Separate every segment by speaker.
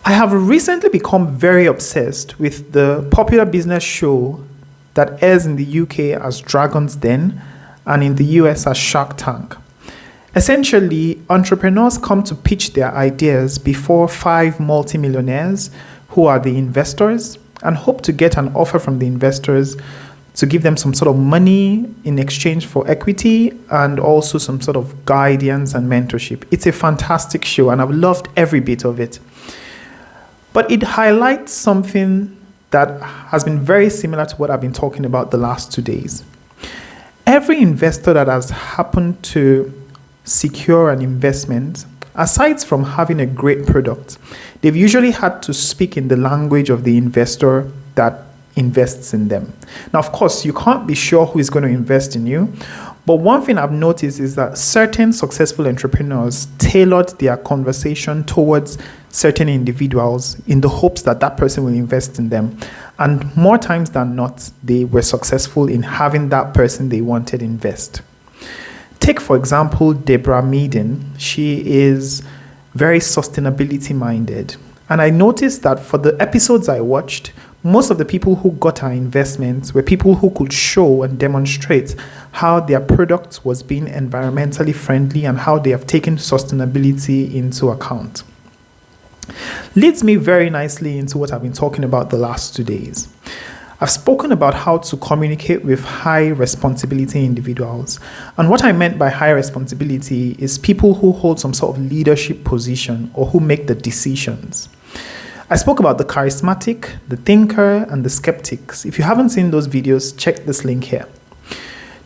Speaker 1: I have recently become very obsessed with the popular business show that airs in the UK as Dragon's Den and in the US as Shark Tank. Essentially, entrepreneurs come to pitch their ideas before five multimillionaires who are the investors and hope to get an offer from the investors to give them some sort of money in exchange for equity and also some sort of guidance and mentorship. It's a fantastic show and I've loved every bit of it. But it highlights something that has been very similar to what I've been talking about the last 2 days. Every investor that has happened to secure an investment, aside from having a great product, they've usually had to speak in the language of the investor that invests in them. Now, of course, you can't be sure who is going to invest in you, but one thing I've noticed is that certain successful entrepreneurs tailored their conversation towards certain individuals in the hopes that that person will invest in them. And more times than not, they were successful in having that person they wanted invest. Take, for example, Deborah Meaden. She is very sustainability minded. And I noticed that for the episodes I watched, most of the people who got our investments were people who could show and demonstrate how their product was being environmentally friendly and how they have taken sustainability into account. Leads me very nicely into what I've been talking about the last 2 days. I've spoken about how to communicate with high responsibility individuals. And what I meant by high responsibility is people who hold some sort of leadership position or who make the decisions. I spoke about the charismatic, the thinker, and the skeptics. If you haven't seen those videos, check this link here.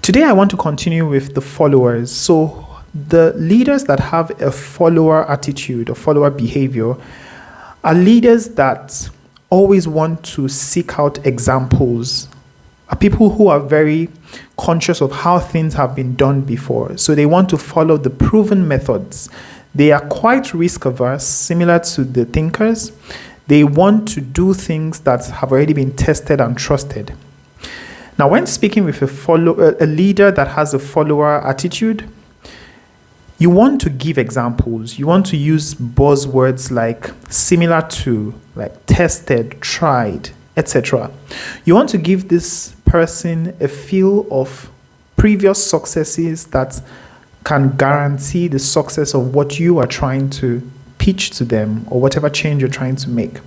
Speaker 1: Today, I want to continue with the followers. So the leaders that have a follower attitude or follower behavior are leaders that always want to seek out examples, are people who are very conscious of how things have been done before. So they want to follow the proven methods. They are quite risk averse, similar to the thinkers. They want to do things that have already been tested and trusted. Now, when speaking with a leader that has a follower attitude, you want to give examples. You want to use buzzwords like similar to, like tested, tried, etc. You want to give this person a feel of previous successes that can guarantee the success of what you are trying to pitch to them or whatever change you're trying to make.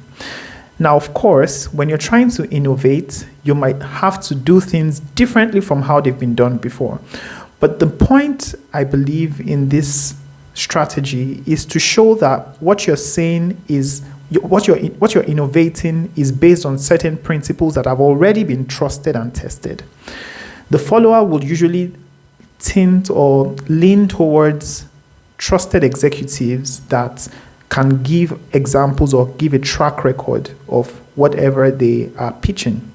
Speaker 1: Now, of course, when you're trying to innovate, you might have to do things differently from how they've been done before. But the point, I believe, in this strategy is to show that what you're saying is, what you're innovating is based on certain principles that have already been trusted and tested. The follower will usually tint or lean towards trusted executives that can give examples or give a track record of whatever they are pitching.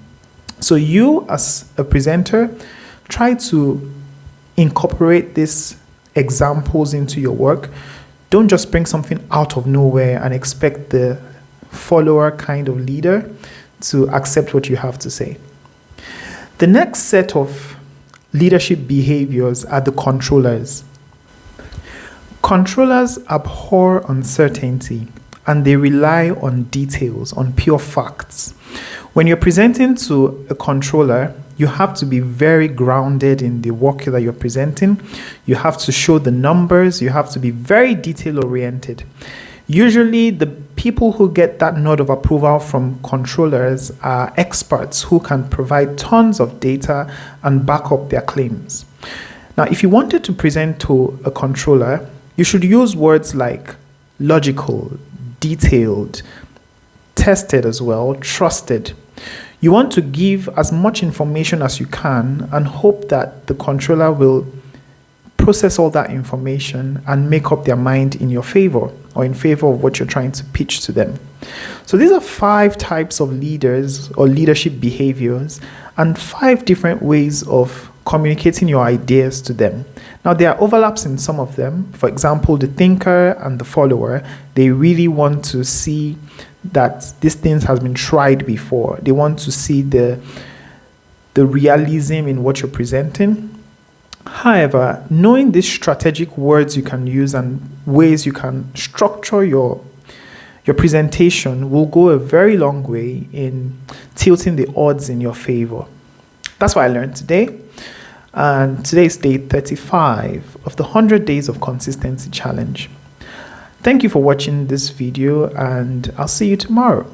Speaker 1: So you, as a presenter, try to incorporate these examples into your work. Don't just bring something out of nowhere and expect the follower kind of leader to accept what you have to say. The next set of leadership behaviors are the controllers. Controllers abhor uncertainty and they rely on details, on pure facts. When you're presenting to a controller, you have to be very grounded in the work that you're presenting. You have to show the numbers. You have to be very detail-oriented. Usually, the people who get that nod of approval from controllers are experts who can provide tons of data and back up their claims. Now, if you wanted to present to a controller, you should use words like logical, detailed, tested as well, trusted. You want to give as much information as you can and hope that the controller will process all that information and make up their mind in your favor or in favor of what you're trying to pitch to them. So these are 5 types of leaders or leadership behaviors and 5 different ways of communicating your ideas to them. Now, there are overlaps in some of them. For example, the thinker and the follower, they really want to see that this thing has been tried before. They want to see the realism in what you're presenting. However, knowing these strategic words you can use and ways you can structure your your presentation will go a very long way in tilting the odds in your favor. That's what I learned today. And today is day 35 of the 100 Days of Consistency Challenge. Thank you for watching this video, and I'll see you tomorrow.